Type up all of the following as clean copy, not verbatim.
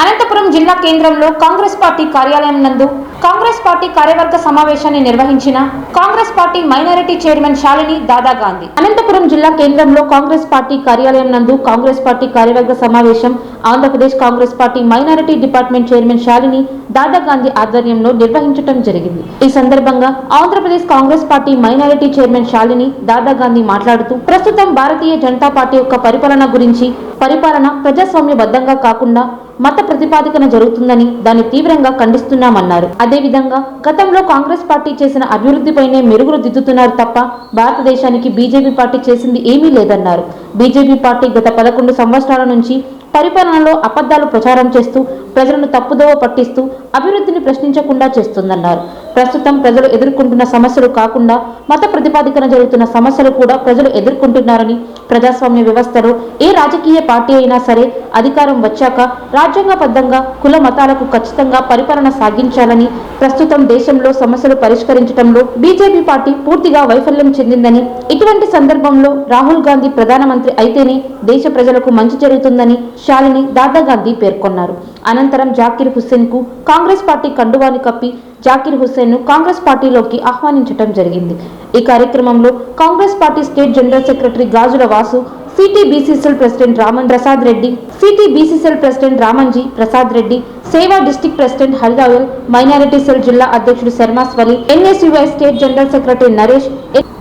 అనంతపురం జిల్లా కేంద్రంలో కాంగ్రెస్ పార్టీ కార్యాలయం నందు కాంగ్రెస్ పార్టీ కార్యవర్గ సమావేశాన్ని నిర్వహించిన Congress party minority chairman Shalini Dada Gandhi. Anantapur జిల్లా కేంద్రంలో కాంగ్రెస్ పార్టీ కార్యాలయం నందు కాంగ్రెస్ పార్టీ కార్యవర్గ సమావేశం Andhra Pradesh Congress party minority department chairman Shalini Dada Gandhi ఆధ్వర్యంలో నిర్వహించడం జరిగింది. ఈ సందర్భంగా Andhra Pradesh Congress party minority chairman Shalini Dada Gandhi మాట్లాడుతూ ప్రస్తుతం భారతీయ జనతా పార్టీ యొక్క పరిపాలన గురించి పరిపాలన ప్రజాస్వామ్యబద్ధంగా కాకుండా మత ప్రతిపాదికన జరుగుతుందని దాన్ని తీవ్రంగా ఖండిస్తున్నామన్నారు. అదేవిధంగా గతంలో కాంగ్రెస్ పార్టీ చేసిన అభివృద్ధిపైనే మెరుగులు దిద్దుతున్నారు తప్ప భారతదేశానికి బీజేపీ పార్టీ చేసింది ఏమీ లేదన్నారు. బీజేపీ పార్టీ గత 11 సంవత్సరాల నుంచి పరిపాలనలో అబద్ధాలు ప్రచారం చేస్తూ ప్రజలను తప్పుదోవ పట్టిస్తూ అభివృద్ధిని ప్రశ్నించకుండా చేస్తుందన్నారు. ప్రస్తుతం ప్రజలు ఎదుర్కొంటున్న సమస్యలు కాకుండా మత ప్రతిపాదికన జరుగుతున్న సమస్యలు కూడా ప్రజలు ఎదుర్కొంటున్నారని, ప్రజాస్వామ్య వ్యవస్థలో ఏ రాజకీయ పార్టీ అయినా సరే అధికారం వచ్చాక రాజ్యాంగబద్ధంగా కుల మతాలకు ఖచ్చితంగా పరిపాలన సాగించాలని, ప్రస్తుతం దేశంలో సమస్యలు పరిష్కరించడంలో బీజేపీ పార్టీ పూర్తిగా వైఫల్యం చెందిందని, ఇటువంటి సందర్భంలో రాహుల్ గాంధీ ప్రధానమంత్రి అయితేనే దేశ ప్రజలకు మంచి జరుగుతుందని శాలిని దాదా గాంధీ పేర్కొన్నారు. అనంతరం జాకీర్ హుస్సేన్ కు కాంగ్రెస్ పార్టీ కండువాని కప్పి జాకీర్ హుస్సేన్ ను కాంగ్రెస్ పార్టీలోకి ఆహ్వానించడం జరిగింది. ఈ కార్యక్రమంలో Congress party state general secretary Gajula Vasu, సిటీబీసీసీఎల్ ప్రెసిడెంట్ రామన్ ప్రసాద్ రెడ్డి, సిటీబీసీసీఎల్ president Ramanji Prasad Reddy, Seva district president Hariraval, minority cell జిల్లా అధ్యక్షుడు Sharmaswali, NSUI state general secretary Naresh,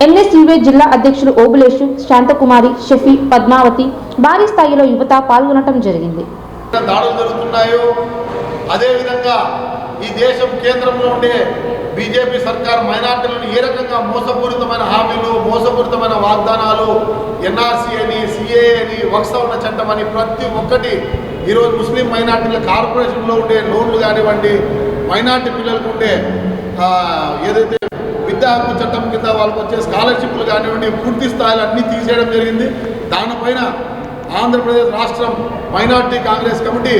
NSUI జిల్లా అధ్యక్షుడు ఓబులేషు, శాంతకుమారి, షఫీ, పద్మావతి, భారీ స్థాయిలో యువత పాల్గొనడం జరిగింది. దాడులు జరుగుతున్నాయో అదేవిధంగా ఈ దేశం కేంద్రంలో ఉండే బీజేపీ సర్కార్ మైనార్టీలను ఏ రకంగా మోసపూరితమైన హామీలు, మోసపూరితమైన వాగ్దానాలు, ఎన్ఆర్సీ అని, సిఏ అని, వక్ఫ్ సవరణ చట్టం అని ప్రతి ఒక్కటి ఈరోజు ముస్లిం మైనార్టీల కార్పొరేషన్లో ఉండే లోన్లు కానివ్వండి, మైనార్టీ పిల్లలకు ఉండే ఏదైతే విద్యా హక్కు చట్టం కింద వాళ్ళకి వచ్చే స్కాలర్షిప్లు కానివ్వండి పూర్తి స్థాయిలో అన్నీ తీసేయడం జరిగింది. దానిపైన ఆంధ్రప్రదేశ్ రాష్ట్రం మైనార్టీ కాంగ్రెస్ కమిటీ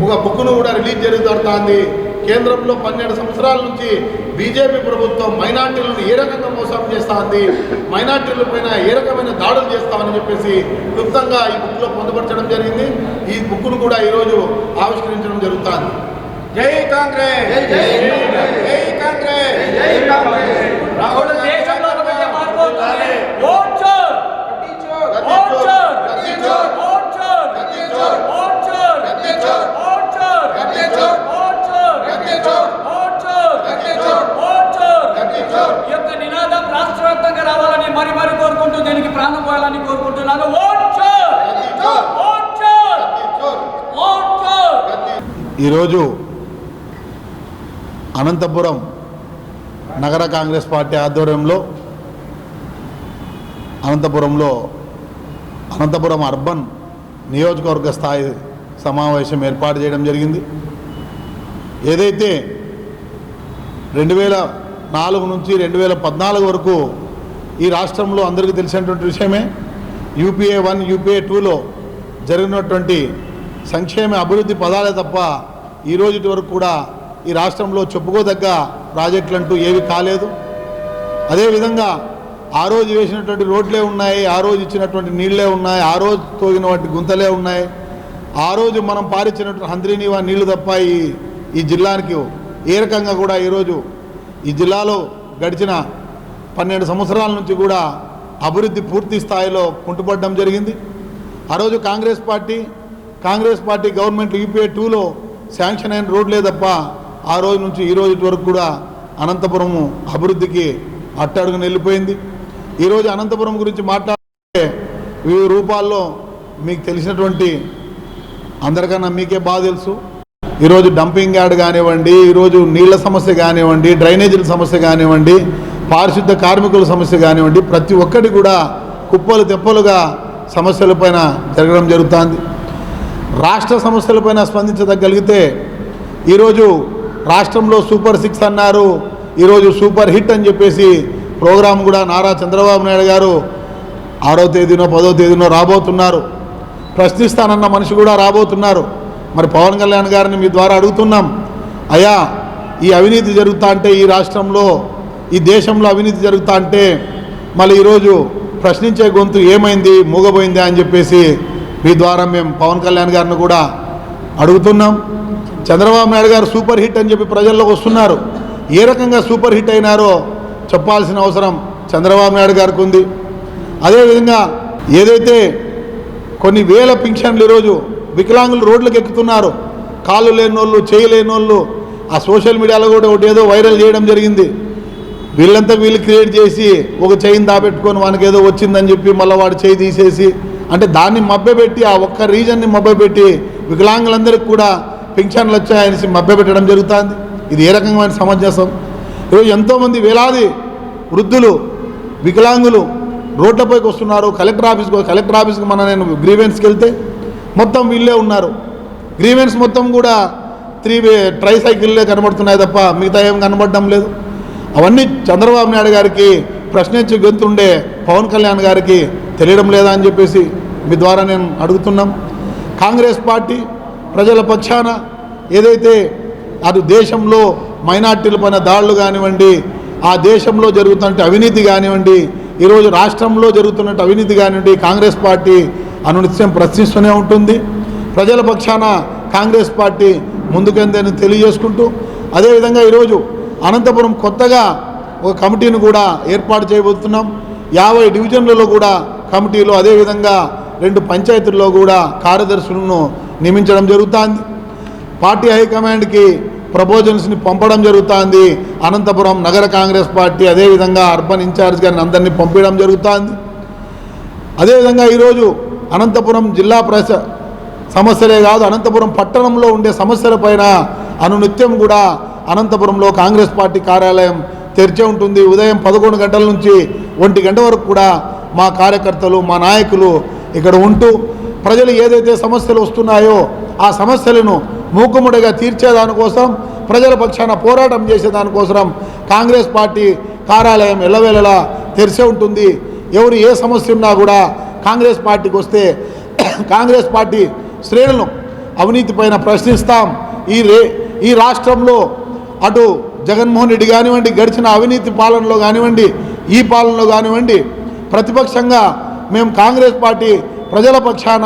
ఒక బుక్ను కూడా రిలీజ్ జరుగుతుంది. కేంద్రంలో 12 సంవత్సరాల నుంచి బీజేపీ ప్రభుత్వం మైనార్టీలను ఏ రకంగా మోసం చేస్తూ ఉంది, మైనార్టీల పైన ఏ రకమైన దాడులు చేస్తామని చెప్పేసి క్లుప్తంగా ఈ బుక్లో పొందుపరచడం జరిగింది. ఈ బుక్ను కూడా ఈరోజు ఆవిష్కరించడం జరుగుతుంది. జై కాంగ్రెస్, జై కాంగ్రెస్, జై కాంగ్రెస్. రాహుల్ దేశంలో ఒకటే మార్పు వస్తుంది. ఓట్ చోర్, ఓట్ చోర్, ఓట్ చోర్, ఓట్ చోర్, ఓట్ చోర్, ఓట్ చోర్, ఓట్ చోర్. ఈ యొక్క నినాదం రాష్ట్ర వ్యాప్తంగా రావాలని మరి కోరుకుంటూ దీనికి ప్రాణం పోయాలని కోరుకుంటున్నాను. ఓట్ చోర్, ఓట్ చోర్, ఓట్ చోర్. ఈరోజు అనంతపురం నగర కాంగ్రెస్ పార్టీ ఆధ్వర్యంలో అనంతపురం అర్బన్ నియోజకవర్గ స్థాయి సమావేశం ఏర్పాటు చేయడం జరిగింది. ఏదైతే 2004 నుంచి 2014 వరకు ఈ రాష్ట్రంలో అందరికీ తెలిసినటువంటి విషయమే యూపీఏ 1, యూపీఏ 2లో జరిగినటువంటి సంక్షేమ అభివృద్ధి పదాలే తప్ప ఈ రోజు వరకు కూడా ఈ రాష్ట్రంలో చెప్పుకోదగ్గ ప్రాజెక్టులు అంటూ ఏవి కాలేదు. అదేవిధంగా ఆ రోజు వేసినటువంటి రోడ్లే ఉన్నాయి, ఆ రోజు ఇచ్చినటువంటి నీళ్లే ఉన్నాయి, ఆ రోజు తోగినటువంటి గుంతలే ఉన్నాయి, ఆ రోజు మనం పారించినటువంటి హంద్రీనీవా నీళ్లు తప్ప ఈ జిల్లానికి ఏ రకంగా కూడా ఈరోజు ఈ జిల్లాలో గడిచిన 12 సంవత్సరాల నుంచి కూడా అభివృద్ధి పూర్తి స్థాయిలో కుంటుపడడం జరిగింది. ఆ రోజు కాంగ్రెస్ పార్టీ గవర్నమెంట్ యూపీఏ 2లో శాంక్షన్ అయిన రోడ్లే తప్ప ఆ రోజు నుంచి ఈ రోజు వరకు కూడా అనంతపురము అభివృద్ధికి అట్టడుగున వెళ్ళిపోయింది. ఈరోజు అనంతపురం గురించి మాట్లాడితే వివిధ రూపాల్లో మీకు తెలిసినటువంటి అందరికన్నా మీకే బాగా తెలుసు. ఈరోజు డంపింగ్ యార్డ్ కానివ్వండి, ఈరోజు నీళ్ల సమస్య కానివ్వండి, డ్రైనేజీల సమస్య కానివ్వండి, పారిశుద్ధ కార్మికుల సమస్య కానివ్వండి, ప్రతి ఒక్కటి కూడా కుప్పలు తెప్పలుగా సమస్యలపైన జరగడం జరుగుతుంది. రాష్ట్ర సమస్యలపైన స్పందించగలిగితే ఈరోజు రాష్ట్రంలో సూపర్ 6 అన్నారు, ఈరోజు సూపర్ హిట్ అని చెప్పేసి ప్రోగ్రాం కూడా నారా చంద్రబాబు నాయుడు గారు 6వ తేదీనో 10వ తేదీనో రాబోతున్నారు. ప్రశ్నిస్తానన్న మనిషి కూడా రాబోతున్నారు. మరి పవన్ కళ్యాణ్ గారిని మీ ద్వారా అడుగుతున్నాం, అయ్యా ఈ అవినీతి జరుగుతా అంటే ఈ రాష్ట్రంలో ఈ దేశంలో అవినీతి జరుగుతా అంటే మళ్ళీ ఈరోజు ప్రశ్నించే గొంతు ఏమైంది, మూగబోయిందా అని చెప్పేసి మీ ద్వారా మేము పవన్ కళ్యాణ్ గారిని కూడా అడుగుతున్నాం. చంద్రబాబు నాయుడు గారు సూపర్ హిట్ అని చెప్పి ప్రజల్లోకి వస్తున్నారు. ఏ రకంగా సూపర్ హిట్ అయినారో చెప్పాల్సిన అవసరం చంద్రబాబు నాయుడు గారికి ఉంది. అదేవిధంగా ఏదైతే కొన్ని వేల పింఛన్లు ఈరోజు వికలాంగులు రోడ్లకు ఎక్కుతున్నారు, కాళ్ళు లేనోళ్ళు చేయి లేనోళ్ళు, ఆ సోషల్ మీడియాలో కూడా ఒకటి ఏదో వైరల్ చేయడం జరిగింది. వీళ్ళంతా వీళ్ళు క్రియేట్ చేసి ఒక చేయిని దాపెట్టుకొని వానికి ఏదో వచ్చిందని చెప్పి మళ్ళీ వాడు చేయి తీసేసి, అంటే దాన్ని మభ్యపెట్టి ఆ ఒక్క రీజన్ని మభ్యపెట్టి వికలాంగులందరికీ కూడా పింఛన్లు వచ్చాయని మభ్యపెట్టడం జరుగుతుంది. ఇది ఏ రకమైన సమంజసం? ఈరోజు ఎంతోమంది వేలాది వృద్ధులు వికలాంగులు రోడ్లపైకి వస్తున్నారు. కలెక్టర్ ఆఫీస్కి నేను గ్రీవెన్స్కి వెళ్తే మొత్తం వీళ్ళే ఉన్నారు. గ్రీవెన్స్ మొత్తం కూడా ట్రైసైకిల్లే కనబడుతున్నాయి తప్ప మిగతా ఏం కనబడడం లేదు. అవన్నీ చంద్రబాబు నాయుడు గారికి ప్రశ్నించి గొంతుండే పవన్ కళ్యాణ్ గారికి తెలియడం లేదా అని చెప్పేసి మీ ద్వారా నేను అడుగుతున్నాం. కాంగ్రెస్ పార్టీ ప్రజల పక్షాన ఏదైతే అది దేశంలో మైనార్టీల పైన దాడులు కానివ్వండి, ఆ దేశంలో జరుగుతున్న అవినీతి కానివ్వండి, ఈరోజు రాష్ట్రంలో జరుగుతున్న అవినీతి కానివ్వండి, కాంగ్రెస్ పార్టీ అనునిత్యం ప్రశ్నిస్తూనే ఉంటుంది. ప్రజల పక్షాన కాంగ్రెస్ పార్టీ ముందుకెందని తెలియజేసుకుంటూ, అదేవిధంగా ఈరోజు అనంతపురం కొత్తగా ఒక కమిటీని కూడా ఏర్పాటు చేయబోతున్నాం. 50 డివిజన్లలో కూడా కమిటీలో, అదేవిధంగా 2 పంచాయతీల్లో కూడా కార్యదర్శులను నియమించడం జరుగుతుంది. పార్టీ హైకమాండ్కి ప్రపోజల్స్ని పంపడం జరుగుతుంది. అనంతపురం నగర కాంగ్రెస్ పార్టీ అదేవిధంగా అర్బన్ ఇన్ఛార్జ్ గారిని అందరినీ పంపించడం జరుగుతుంది. అదేవిధంగా ఈరోజు అనంతపురం జిల్లా సమస్యలే కాదు, అనంతపురం పట్టణంలో ఉండే సమస్యలపైన అనునిత్యం కూడా అనంతపురంలో కాంగ్రెస్ పార్టీ కార్యాలయం తెరిచే ఉంటుంది. ఉదయం 11 గంటల నుంచి 1 గంట వరకు కూడా మా కార్యకర్తలు మా నాయకులు ఇక్కడ ఉంటూ ప్రజలు ఏదైతే సమస్యలు వస్తున్నాయో ఆ సమస్యలను మూకుముడిగా తీర్చేదానికోసం, ప్రజల పక్షాన పోరాటం చేసేదానికోసం కాంగ్రెస్ పార్టీ కార్యాలయం ఎల్లవేళలా తెరిచే ఉంటుంది. ఎవరు ఏ సమస్య ఉన్నా కూడా కాంగ్రెస్ పార్టీకి వస్తే కాంగ్రెస్ పార్టీ శ్రేణులను అవినీతి పైన ప్రశ్నిస్తాం. ఈ రాష్ట్రంలో అటు జగన్మోహన్ రెడ్డి కానివ్వండి, గడిచిన అవినీతి పాలనలో కానివ్వండి, ఈ పాలనలో కానివ్వండి, ప్రతిపక్షంగా మేము కాంగ్రెస్ పార్టీ ప్రజల పక్షాన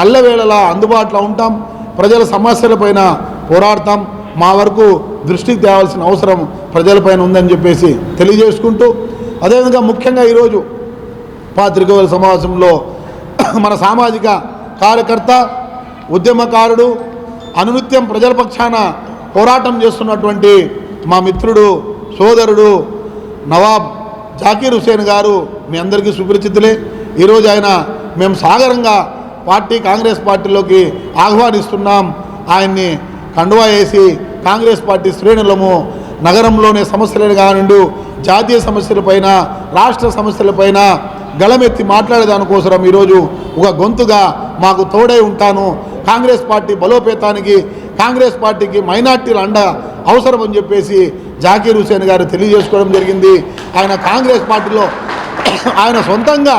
అల్లవేళలా అందుబాటులో ఉంటాం. ప్రజల సమస్యలపైన పోరాడతాం. మా వరకు దృష్టికి తేవాల్సిన అవసరం ప్రజలపైన ఉందని చెప్పేసి తెలియజేసుకుంటూ, అదేవిధంగా ముఖ్యంగా ఈరోజు పాత్రికేయుల సమావేశంలో మన సామాజిక కార్యకర్త, ఉద్యమకారుడు, అనునిత్యం ప్రజల పక్షాన పోరాటం చేస్తున్నటువంటి మా మిత్రుడు సోదరుడు నవాబ్ జాకీర్ హుసేన్ గారు మీ అందరికీ సుపరిచితులే. ఈరోజు ఆయన మేము సాగరంగా కాంగ్రెస్ పార్టీలోకి ఆహ్వానిస్తున్నాం. ఆయన్ని కండువా వేసి కాంగ్రెస్ పార్టీ శ్రేణులము నగరంలోనే సమస్యలు కానివ్వండి, జాతీయ సమస్యలపైన, రాష్ట్ర సమస్యలపైన గళమెత్తి మాట్లాడేదానికోసం ఈరోజు ఒక గొంతుగా మాకు తోడై ఉంటాను. కాంగ్రెస్ పార్టీ బలోపేతానికి కాంగ్రెస్ పార్టీకి మైనార్టీల అండ అవసరం అని చెప్పేసి జాకీర్ హుసేన్ గారు తెలియజేసుకోవడం జరిగింది. ఆయన కాంగ్రెస్ పార్టీలో ఆయన సొంతంగా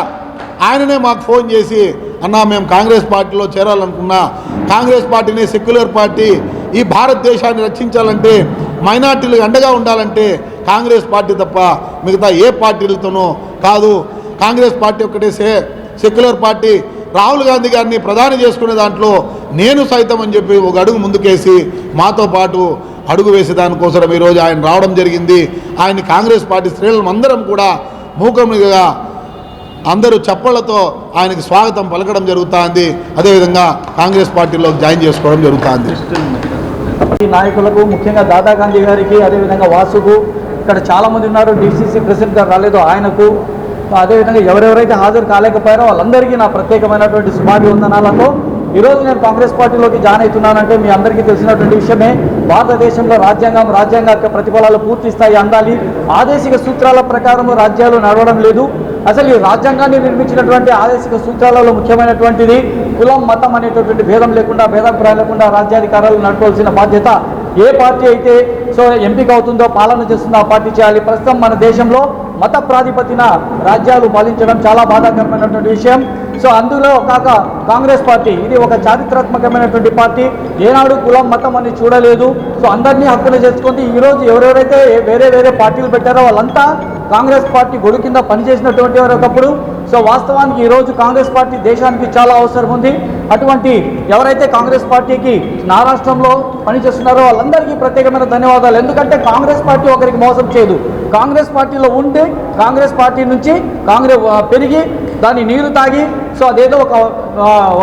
ఆయననే మాకు ఫోన్ చేసి, అన్నా మేము కాంగ్రెస్ పార్టీలో చేరాలనుకున్నా, కాంగ్రెస్ పార్టీని సెక్యులర్ పార్టీ, ఈ భారతదేశాన్ని రక్షించాలంటే మైనార్టీలకు అండగా ఉండాలంటే కాంగ్రెస్ పార్టీ తప్ప మిగతా ఏ పార్టీలతోనూ కాదు. కాంగ్రెస్ పార్టీ ఒక్కటే సెక్యులర్ పార్టీ. రాహుల్ గాంధీ గారిని ప్రధాని చేసుకునే దాంట్లో నేను సైతం అని చెప్పి ఒక అడుగు ముందుకేసి మాతో పాటు అడుగు వేసేదానికోసం ఈరోజు ఆయన రావడం జరిగింది. ఆయన కాంగ్రెస్ పార్టీ శ్రేణులు అందరం కూడా మూకముగా అందరూ చప్పళ్లతో ఆయనకి స్వాగతం పలకడం జరుగుతుంది. అదేవిధంగా కాంగ్రెస్ పార్టీలో జాయిన్ చేసుకోవడం జరుగుతుంది. నాయకులకు ముఖ్యంగా దాదా గాంధీ గారికి, అదేవిధంగా వాసుకు, ఇక్కడ చాలామంది ఉన్నారు, డీసీసీ ప్రెసిడెంట్ గారు రాలేదు ఆయనకు, అదేవిధంగా ఎవరెవరైతే హాజరు కాలేకపోయారో వాళ్ళందరికీ నా ప్రత్యేకమైనటువంటి శుభాభివందనాలతో ఈరోజు నేను కాంగ్రెస్ పార్టీలోకి జాయిన్ అవుతున్నానంటే మీ అందరికీ తెలిసినటువంటి విషయమే. భారతదేశంలో రాజ్యాంగ ప్రతిఫలాలు పూర్తి స్థాయి అందాలి. ఆదేశిక సూత్రాల ప్రకారం రాజ్యాలు నడవడం లేదు. అసలు ఈ రాజ్యాంగాన్ని నిర్మించినటువంటి ఆదేశిక సూత్రాలలో ముఖ్యమైనటువంటిది కులం, మతం అనేటటువంటి భేదం లేకుండా, భేదాభిప్రాయం లేకుండా రాజ్యాధికారాలు నడపాల్సిన బాధ్యత ఏ పార్టీ అయితే ఎంపిక అవుతుందో, పాలన చేస్తుందో ఆ పార్టీ చేయాలి. ప్రస్తుతం మన దేశంలో మత ప్రాతిపదికన రాజ్యాలు పాలించడం చాలా బాధాకరమైనటువంటి విషయం. అందులో కాక కాంగ్రెస్ పార్టీ ఇది ఒక చారిత్రాత్మకమైనటువంటి పార్టీ. ఏనాడు కులం, మతం అని చూడలేదు. అందరినీ హక్కులు చేసుకుంది. ఈరోజు ఎవరెవరైతే వేరే పార్టీలు పెట్టారో వాళ్ళంతా కాంగ్రెస్ పార్టీ గొడుగు కింద పనిచేసినటువంటి వారు ఒకప్పుడు. సో వాస్తవానికి ఈరోజు కాంగ్రెస్ పార్టీ దేశానికి చాలా అవసరం ఉంది. అటువంటి ఎవరైతే కాంగ్రెస్ పార్టీకి నా రాష్ట్రంలో పనిచేస్తున్నారో వాళ్ళందరికీ ప్రత్యేకమైన ధన్యవాదాలు. ఎందుకంటే కాంగ్రెస్ పార్టీ ఒకరికి మోసం చేయదు. కాంగ్రెస్ పార్టీలో ఉండి కాంగ్రెస్ పార్టీ నుంచి పెరిగి దాన్ని నీరు తాగి, సో అదేదో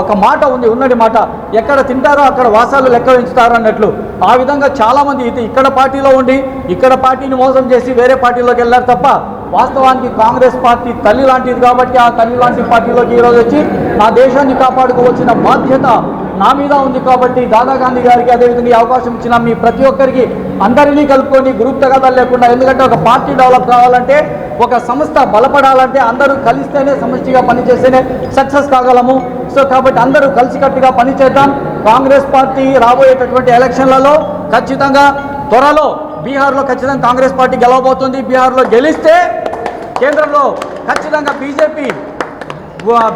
ఒక మాట ఉంది, ఉన్నది మాట, ఎక్కడ తింటారో అక్కడ వాసాలు లెక్క ఉంచుతారు అన్నట్లు. ఆ విధంగా చాలామంది ఇక్కడ పార్టీలో ఉండి ఇక్కడ పార్టీని మోసం చేసి వేరే పార్టీలోకి వెళ్ళారు తప్ప వాస్తవానికి కాంగ్రెస్ పార్టీ తల్లి లాంటిది కాబట్టి ఆ తల్లి లాంటి పార్టీలోకి ఈరోజు వచ్చి నా దేశాన్ని కాపాడుకోవచ్చిన బాధ్యత నా మీద ఉంది. కాబట్టి దాదా గాంధీ గారికి అదేవిధంగా ఈ అవకాశం ఇచ్చిన మీ ప్రతి ఒక్కరికి అందరినీ కలుపుకొని గ్రూప్ తగాదాలు లేకుండా, ఎందుకంటే ఒక పార్టీ డెవలప్ కావాలంటే, ఒక సంస్థ బలపడాలంటే అందరూ కలిస్తేనే సమష్టిగా పనిచేస్తేనే సక్సెస్ కాగలము. సో కాబట్టి అందరూ కలిసికట్టుగా పనిచేద్దాం. కాంగ్రెస్ పార్టీ రాబోయేటటువంటి ఎలక్షన్లలో ఖచ్చితంగా త్వరలో బీహార్లో ఖచ్చితంగా కాంగ్రెస్ పార్టీ గెలవబోతుంది. బీహార్లో గెలిస్తే కేంద్రంలో ఖచ్చితంగా బీజేపీ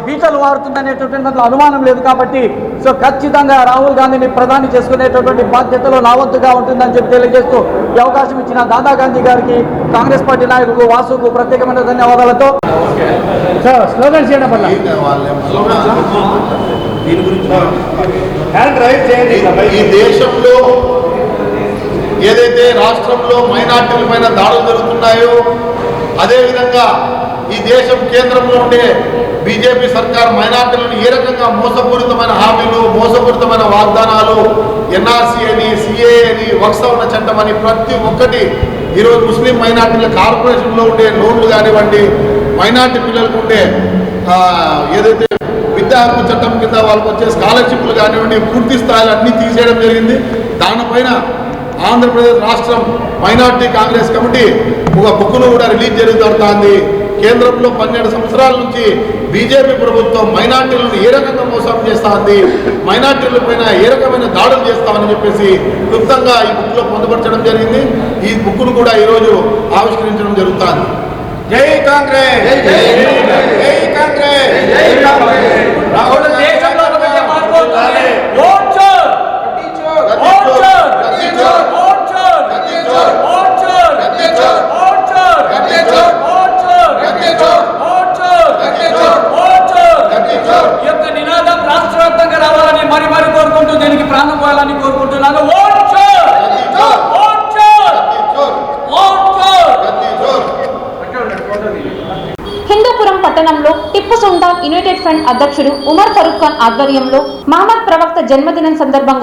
బీటలు వారుతుందనేటటువంటి దాంట్లో అనుమానం లేదు. కాబట్టి సో ఖచ్చితంగా రాహుల్ గాంధీని ప్రధాని చేసుకునేటటువంటి బాధ్యతలో నా వంతుగా ఉంటుందని చెప్పి తెలియజేస్తూ ఈ అవకాశం ఇచ్చిన దాదా గాంధీ గారికి, కాంగ్రెస్ పార్టీ నాయకులకు, వాసుకు ప్రత్యేకమైన ధన్యవాదాలతో స్లోగన్ చేయడం వల్ల ఈ దేశంలో ఏదైతే రాష్ట్రంలో మైనార్టీల పైన దాడులు జరుగుతున్నాయో, అదేవిధంగా ఈ దేశం కేంద్రంలో ఉండే బీజేపీ సర్కార్ మైనార్టీలను ఏ రకంగా మోసపూరితమైన హామీలు, మోసపూరితమైన వాగ్దానాలు, ఎన్ఆర్సీ అని, సిఏ అని, వక్ఫ్ సవరణ చట్టం అని ప్రతి ఒక్కటి ఈరోజు ముస్లిం మైనార్టీల కార్పొరేషన్లో ఉండే లోన్లు కానివ్వండి, మైనార్టీ పిల్లలకు ఉండే ఏదైతే విద్యా హక్కు చట్టం కింద వాళ్ళకి వచ్చే స్కాలర్షిప్లు కానివ్వండి, పూర్తి స్థాయిలో అన్నీ తీసేయడం జరిగింది. దానిపైన ఆంధ్రప్రదేశ్ రాష్ట్రం మైనార్టీ కాంగ్రెస్ కమిటీ ఒక బుక్ను కూడా రిలీజ్ జరుగుతుంది. కేంద్రంలో 12 సంవత్సరాల నుంచి బీజేపీ ప్రభుత్వం మైనార్టీలను ఏ రకంగా మోసం చేస్తా ఉంది, మైనార్టీల పైన ఏ రకమైన దాడులు చేస్తామని చెప్పేసి క్లుప్తంగా ఈ బుక్లో పొందుపరచడం జరిగింది. ఈ బుక్ను కూడా ఈరోజు ఆవిష్కరించడం జరుగుతుంది. జై కాంగ్రెస్, జై కాంగ్రెస్, జై కాంగ్రెస్. రాహుల్ దేశంలో ఒక పెద్ద మార్పు అవుతుంది. ఓట్ చోర్, ఓట్ చోర్, ఓట్ చోర్, ఓట్ చోర్, ఓట్ చోర్, ఓట్ చోర్, ఈ యొక్క నినాదం రాష్ట్ర వ్యాప్తంగా రావాలని మరి కోరుకుంటూ దీనికి ప్రాణం పోయాలని కోరుకుంటున్నాను. ఓట్ చోర్, ఓట్ చోర్, ఓట్ చోర్. హిందూపురం పట్టణంలో టిప్పు సుల్తాన్ యునైటెడ్ ఫ్రంట్ అధ్యక్షుడు ఉమర్ ఫరూక్ ఖాన్ ఆధ్వర్యంలో మహమ్మద్ ప్రవక్త జన్మదినం సందర్భంగా